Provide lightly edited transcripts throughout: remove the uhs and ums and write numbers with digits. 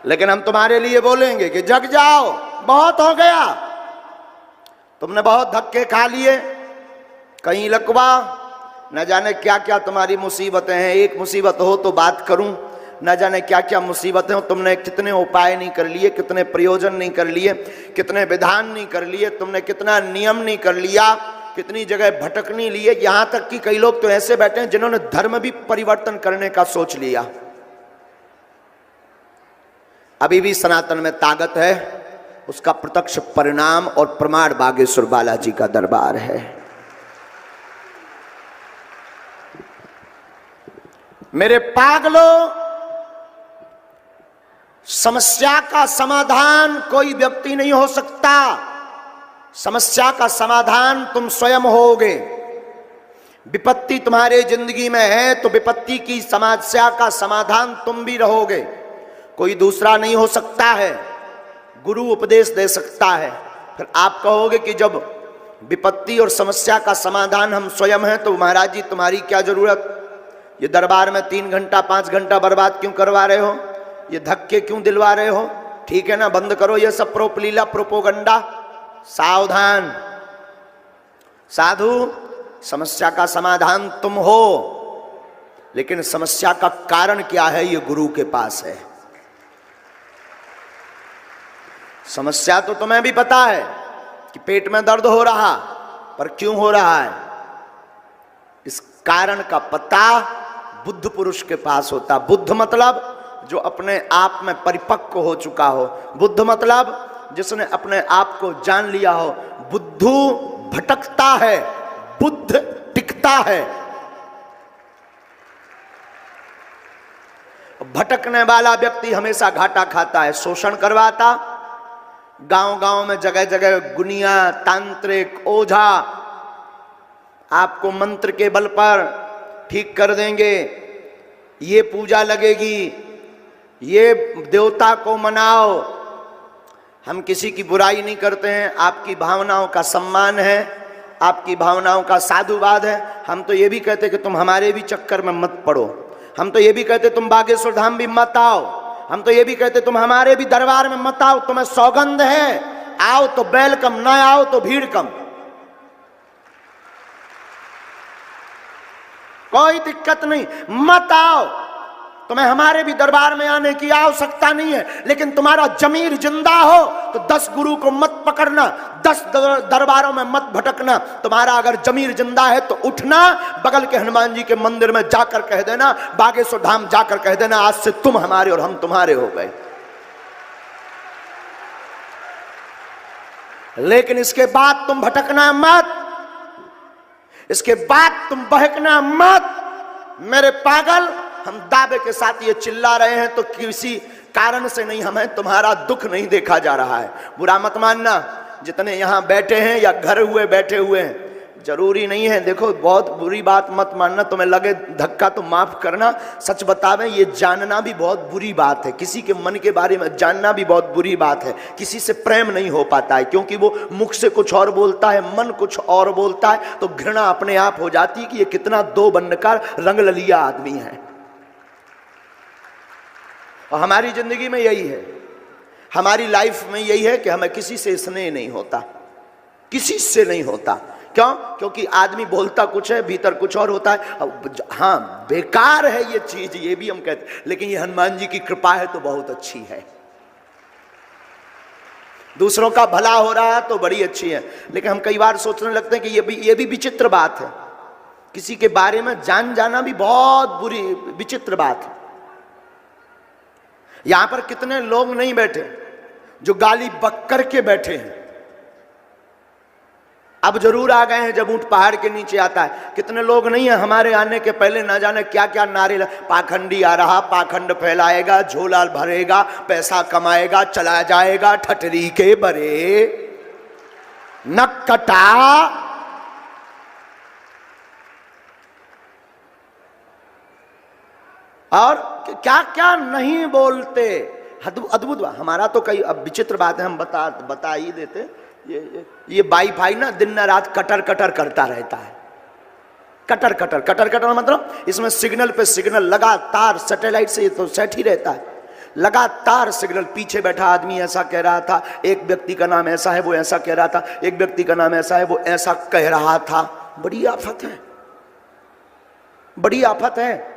लेकिन हम तुम्हारे लिए बोलेंगे कि जग जाओ, बहुत हो गया, तुमने बहुत धक्के खा लिए, कहीं लकवा, न जाने क्या क्या तुम्हारी मुसीबतें हैं। एक मुसीबत हो तो बात करूं, न जाने क्या क्या मुसीबतें हो। तुमने कितने उपाय नहीं कर लिए, कितने प्रयोजन नहीं कर लिए, कितने विधान नहीं कर लिए, तुमने कितना नियम नहीं कर लिया, कितनी जगह भटक नहीं लिए। यहां तक कि कई लोग तो ऐसे बैठे हैं जिन्होंने धर्म भी परिवर्तन करने का सोच लिया। अभी भी सनातन में ताकत है, उसका प्रत्यक्ष परिणाम और प्रमाण बागेश्वर बालाजी का दरबार है। मेरे पागलों, समस्या का समाधान कोई व्यक्ति नहीं हो सकता, समस्या का समाधान तुम स्वयं होगे। विपत्ति तुम्हारे जिंदगी में है तो विपत्ति की समस्या का समाधान तुम भी रहोगे, कोई दूसरा नहीं हो सकता है। गुरु उपदेश दे सकता है। फिर आप कहोगे कि जब विपत्ति और समस्या का समाधान हम स्वयं हैं तो महाराज जी तुम्हारी क्या जरूरत, ये दरबार में 3 घंटा 5 घंटा बर्बाद क्यों करवा रहे हो, ये धक्के क्यों दिलवा रहे हो, ठीक है ना, बंद करो ये सब प्रोपलीला प्रोपोगंडा। सावधान साधु, समस्या का समाधान तुम हो, लेकिन समस्या का कारण क्या है ये गुरु के पास है। समस्या तो तुम्हें भी पता है कि पेट में दर्द हो रहा, पर क्यों हो रहा है, इस कारण का पता बुद्ध पुरुष के पास होता। बुद्ध मतलब जो अपने आप में परिपक्व हो चुका हो, बुद्ध मतलब जिसने अपने आप को जान लिया हो। बुद्धू भटकता है, बुद्ध टिकता है। भटकने वाला व्यक्ति हमेशा घाटा खाता है, शोषण करवाता। गांव-गांव में जगह जगह गुनिया, तांत्रिक, ओझा आपको मंत्र के बल पर ठीक कर देंगे, ये पूजा लगेगी, ये देवता को मनाओ। हम किसी की बुराई नहीं करते हैं, आपकी भावनाओं का सम्मान है, आपकी भावनाओं का साधुवाद है। हम तो ये भी कहते कि तुम हमारे भी चक्कर में मत पड़ो, हम तो ये भी कहते तुम बागेश्वर धाम भी मत आओ, हम तो ये भी कहते तुम हमारे भी दरबार में मत आओ, तुम्हें सौगंध है, आओ तो वेलकम, ना आओ तो भीड़ कम, कोई दिक्कत नहीं, मत आओ, तुम्हें हमारे भी दरबार में आने की आवश्यकता नहीं है। लेकिन तुम्हारा जमीर जिंदा हो तो 10 गुरु को मत पकड़ना, 10 दरबारों में मत भटकना। तुम्हारा अगर जमीर जिंदा है तो उठना, बगल के हनुमान जी के मंदिर में जाकर कह देना, बागेश्वर धाम जाकर कह देना, आज से तुम हमारे और हम तुम्हारे हो गए। लेकिन इसके बाद तुम भटकना मत, इसके बाद तुम बहकना मत। मेरे पागल, हम दावे के साथ ये चिल्ला रहे हैं तो किसी कारण से नहीं, हमें तुम्हारा दुख नहीं देखा जा रहा है। बुरा मत मानना, जितने यहां बैठे हैं या घर हुए बैठे हुए हैं, जरूरी नहीं है। देखो, बहुत बुरी बात मत मानना, तुम्हें लगे धक्का तो माफ करना। सच बतावें, ये जानना भी बहुत बुरी बात है, किसी के मन के बारे में जानना भी बहुत बुरी बात है। किसी से प्रेम नहीं हो पाता है, क्योंकि वो मुख से कुछ और बोलता है, मन कुछ और बोलता है, तो घृणा अपने आप हो जाती है कि ये कितना दो बनकर रंग ललिया आदमी है। और हमारी जिंदगी में यही है, हमारी लाइफ में यही है कि हमें किसी से स्नेह नहीं होता, किसी से नहीं होता। क्यों? क्योंकि आदमी बोलता कुछ है, भीतर कुछ और होता है। हाँ, बेकार है ये चीज, ये भी हम कहते हैं, लेकिन ये हनुमान जी की कृपा है तो बहुत अच्छी है। दूसरों का भला हो रहा है तो बड़ी अच्छी है। लेकिन हम कई बार सोचने लगते हैं कि ये भी विचित्र बात है, किसी के बारे में जान जाना भी बहुत बुरी विचित्र बात है। यहां पर कितने लोग नहीं बैठे जो गाली बक करके बैठे हैं, अब जरूर आ गए हैं जब ऊंट पहाड़ के नीचे आता है। कितने लोग नहीं है हमारे आने के पहले ना जाने क्या क्या नारे, पाखंडी आ रहा, पाखंड फैलाएगा, झोला भरेगा, पैसा कमाएगा, चला जाएगा ठटरी के बरे, नक कटा। और क्या क्या नहीं बोलते, अद्भुत। हमारा तो कई अब विचित्र बात है, हम बता ही देते। ये वाईफाई ना दिन रात कटर कटर करता रहता है, कटर कटर कटर कटर मतलब इसमें सिग्नल पे सिग्नल लगातार सैटेलाइट से ये तो सेट ही रहता है। लगातार सिग्नल, पीछे बैठा आदमी ऐसा कह रहा था, एक व्यक्ति का नाम ऐसा है वो ऐसा कह रहा था, एक व्यक्ति का नाम ऐसा है वो ऐसा कह रहा था। बड़ी आफत है, बड़ी आफत है।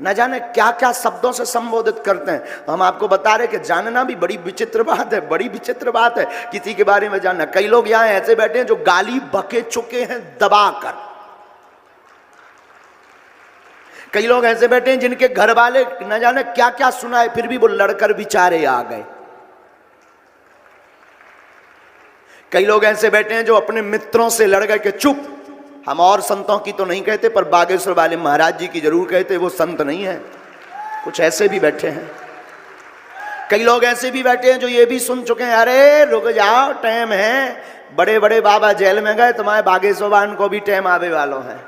न जाने क्या क्या शब्दों से संबोधित करते हैं। हम आपको बता रहे कि जानना भी बड़ी विचित्र बात है, बड़ी विचित्र बात है किसी के बारे में जानना। कई लोग यहां ऐसे बैठे हैं जो गाली बके चुके हैं दबाकर। कई लोग ऐसे बैठे हैं जिनके घर वाले न जाने क्या क्या सुनाए, फिर भी वो लड़कर बेचारे आ गए। कई लोग ऐसे बैठे हैं जो अपने मित्रों से लड़ गए कि चुप, हम और संतों की तो नहीं कहते पर बागेश्वर वाले महाराज जी की जरूर कहते, वो संत नहीं है। कुछ ऐसे भी बैठे हैं। कई लोग ऐसे भी बैठे हैं जो ये भी सुन चुके हैं, अरे रुक जाओ टाइम है, बड़े बड़े बाबा जेल में गए, तुम्हारे बागेश्वर को भी टाइम आवे वालों है।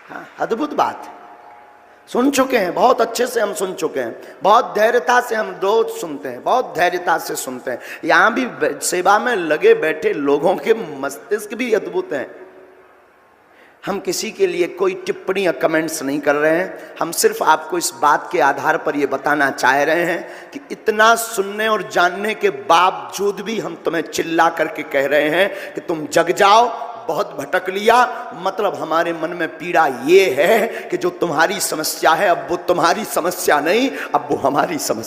हाँ, अद्भुत बात है। सुन चुके हैं, बहुत अच्छे से हम सुन चुके हैं, बहुत धैर्यता से हम रोज सुनते हैं, बहुत धैर्यता से सुनते हैं। यहां भी सेवा में लगे बैठे लोगों के मस्तिष्क भी अद्भुत हैं। हम किसी के लिए कोई टिप्पणी या कमेंट्स नहीं कर रहे हैं, हम सिर्फ आपको इस बात के आधार पर यह बताना चाह रहे हैं कि इतना सुनने और जानने के बावजूद भी हम तुम्हें चिल्ला करके कह रहे हैं कि तुम जग जाओ, बहुत भटक लिया। मतलब हमारे मन में पीड़ा ये है कि जो तुम्हारी समस्या है अब वो तुम्हारी समस्या नहीं, अब वो हमारी समस्या